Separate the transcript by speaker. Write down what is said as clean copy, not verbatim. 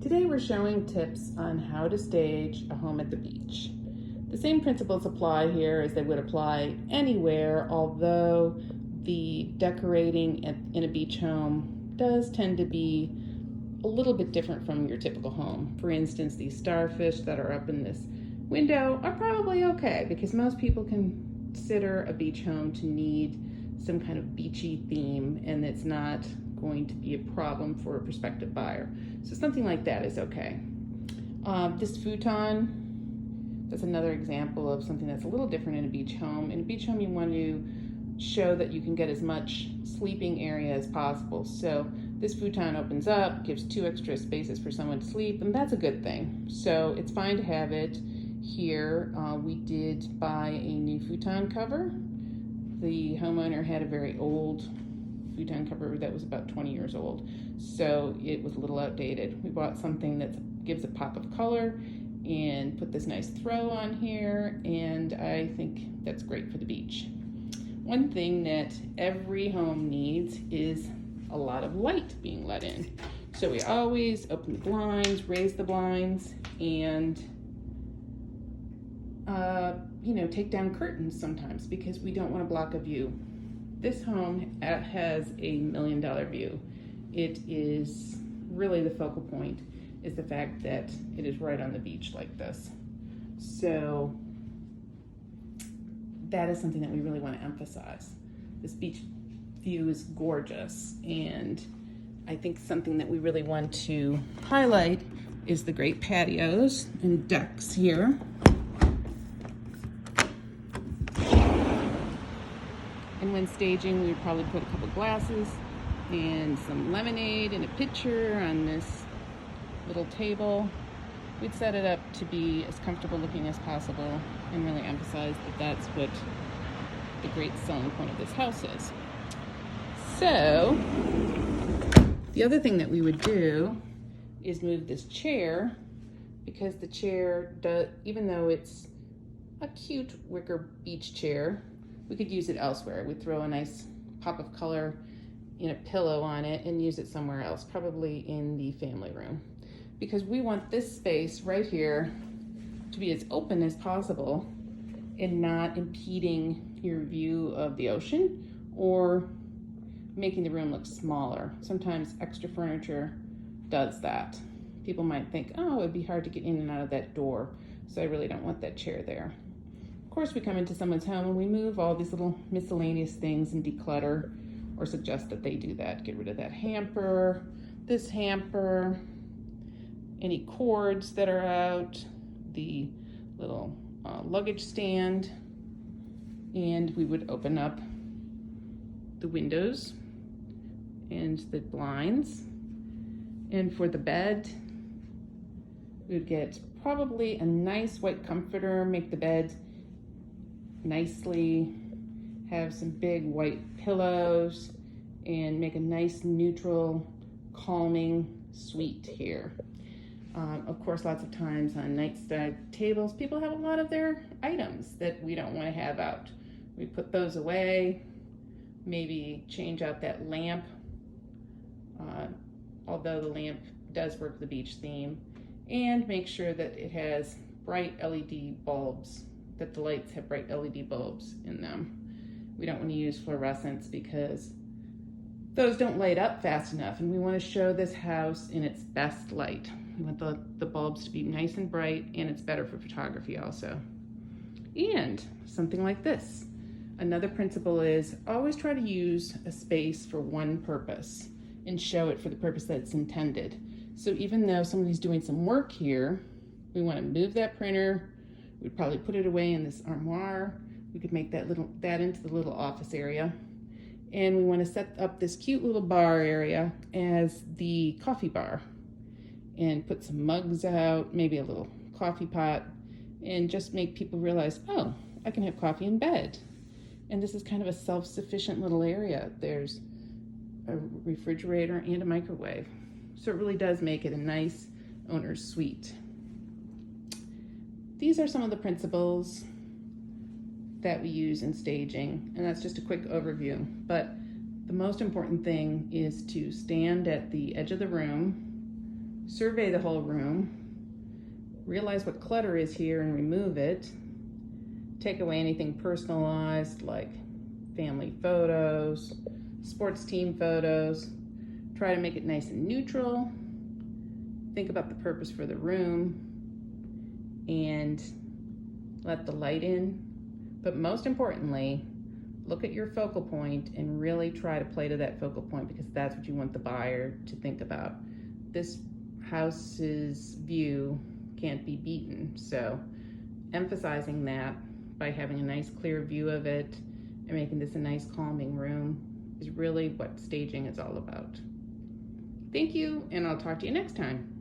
Speaker 1: Today we're showing tips on how to stage a home at the beach. The same principles apply here as they would apply anywhere, although the decorating in a beach home does tend to be a little bit different from your typical home. For instance, these starfish that are up in this window are probably okay because most people consider a beach home to need some kind of beachy theme, and it's not going to be a problem for a prospective buyer. So something like that is okay. This futon, that's another example of something that's a little different in a beach home. In a beach home, you want to show that you can get as much sleeping area as possible. So this futon opens up, gives 2 extra spaces for someone to sleep, and that's a good thing. So it's fine to have it here. We did buy a new futon cover. The homeowner had a very old futon cover that was about 20 years old, so it was a little outdated. We bought something that gives a pop of color and put this nice throw on here, and I think that's great for the beach. One thing that every home needs is a lot of light being let in. So we always open the blinds, raise the blinds, and take down curtains sometimes because we don't want to block a view. This home has a $1 million view. It is really the focal point is the fact that it is right on the beach like this. So that is something that we really want to emphasize. This beach view is gorgeous, and I think something that we really want to highlight is the great patios and decks here. And when staging, we would probably put a couple glasses and some lemonade in a pitcher on this little table. We'd set it up to be as comfortable looking as possible and really emphasize that that's what the great selling point of this house is. So the other thing that we would do is move this chair, because the chair does, even though it's a cute wicker beach chair, we could use it elsewhere. We'd throw a nice pop of color in a pillow on it and use it somewhere else, probably in the family room, because we want this space right here to be as open as possible and not impeding your view of the ocean or making the room look smaller. Sometimes extra furniture does that. People might think, oh, it'd be hard to get in and out of that door, so I really don't want that chair there. Of course, we come into someone's home and we move all these little miscellaneous things and declutter, or suggest that they do that. Get rid of that hamper, this hamper, any cords that are out, the little luggage stand, and we would open up the windows and the blinds. And for the bed, we would get probably a nice white comforter, make the bed nicely, have some big white pillows, and make a nice neutral calming suite here. Of course, lots of times on nightstand tables, people have a lot of their items that we don't want to have out. We put those away, maybe change out that lamp, although the lamp does work the beach theme, and make sure that it has bright LED bulbs, that the lights have bright LED bulbs in them. We don't want to use fluorescents because those don't light up fast enough, and we want to show this house in its best light. We want the bulbs to be nice and bright, and it's better for photography also. And something like this. Another principle is always try to use a space for one purpose and show it for the purpose that it's intended. So even though somebody's doing some work here, we want to move that printer. We'd probably put it away in this armoire. We could make that into the little office area. And we want to set up this cute little bar area as the coffee bar, and put some mugs out, maybe a little coffee pot, and just make people realize, oh, I can have coffee in bed. And this is kind of a self-sufficient little area. There's a refrigerator and a microwave. So it really does make it a nice owner's suite. These are some of the principles that we use in staging, and that's just a quick overview. But the most important thing is to stand at the edge of the room survey the whole room, realize what clutter is here and remove it, take away anything personalized like family photos, sports team photos, try to make it nice and neutral, think about the purpose for the room, and let the light in. But most importantly, look at your focal point and really try to play to that focal point, because that's what you want the buyer to think about. This house's view can't be beaten. So emphasizing that by having a nice clear view of it and making this a nice calming room is really what staging is all about. Thank you, and I'll talk to you next time.